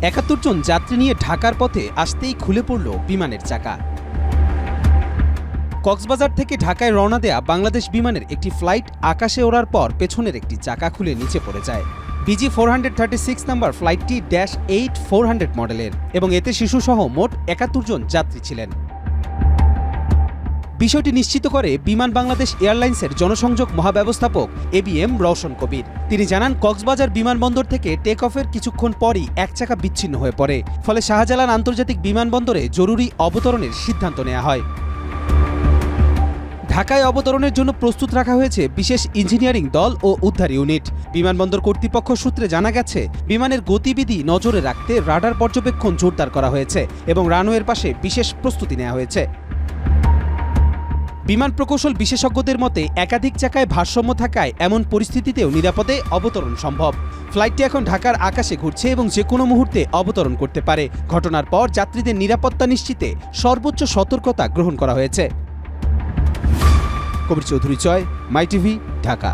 ৭১ জন যাত্রী নিয়ে ঢাকার পথে আসতেই খুলে পড়ল বিমানের চাকা। কক্সবাজার থেকে ঢাকায় রওনা দেয়া বাংলাদেশ বিমানের একটি ফ্লাইট আকাশে ওড়ার পর পেছনের একটি চাকা খুলে নিচে পড়ে যায়। BG 436 নাম্বার ফ্লাইটটি -8-400 মডেলের এবং এতে শিশুসহ মোট ৭১ জন যাত্রী ছিলেন। বিষয়টি নিশ্চিত করে বিমান বাংলাদেশ এয়ারলাইন্সের জনসংযোগ মহাব্যবস্থাপক ABM রওশন কবির। তিনি জানান, কক্সবাজার বিমানবন্দর থেকে টেক অফের কিছুক্ষণ পরই এক চাকা বিচ্ছিন্ন হয়ে পড়ে, ফলে শাহজালাল আন্তর্জাতিক বিমানবন্দরে জরুরি অবতরণের সিদ্ধান্ত নেওয়া হয়। ঢাকায় অবতরণের জন্য প্রস্তুত রাখা হয়েছে বিশেষ ইঞ্জিনিয়ারিং দল ও উদ্ধার ইউনিট। বিমানবন্দর কর্তৃপক্ষ সূত্রে জানা গেছে, বিমানের গতিবিধি নজরে রাখতে রাডার পর্যবেক্ষণ জোরদার করা হয়েছে এবং রানওয়ের পাশে বিশেষ প্রস্তুতি নেওয়া হয়েছে। বিমান প্রকৌশল বিশেষজ্ঞদের মতে, একাধিক চাকায় ভারসাম্য থাকায় এমন পরিস্থিতিতেও নিরাপদে অবতরণ সম্ভব। ফ্লাইটটি এখন ঢাকার আকাশে ঘুরছে এবং যে কোনো মুহূর্তে অবতরণ করতে পারে। ঘটনার পর যাত্রীদের নিরাপত্তা নিশ্চিতে সর্বোচ্চ সতর্কতা গ্রহণ করা হয়েছে। কবির চৌধুরী চয়, মাই টিভি, ঢাকা।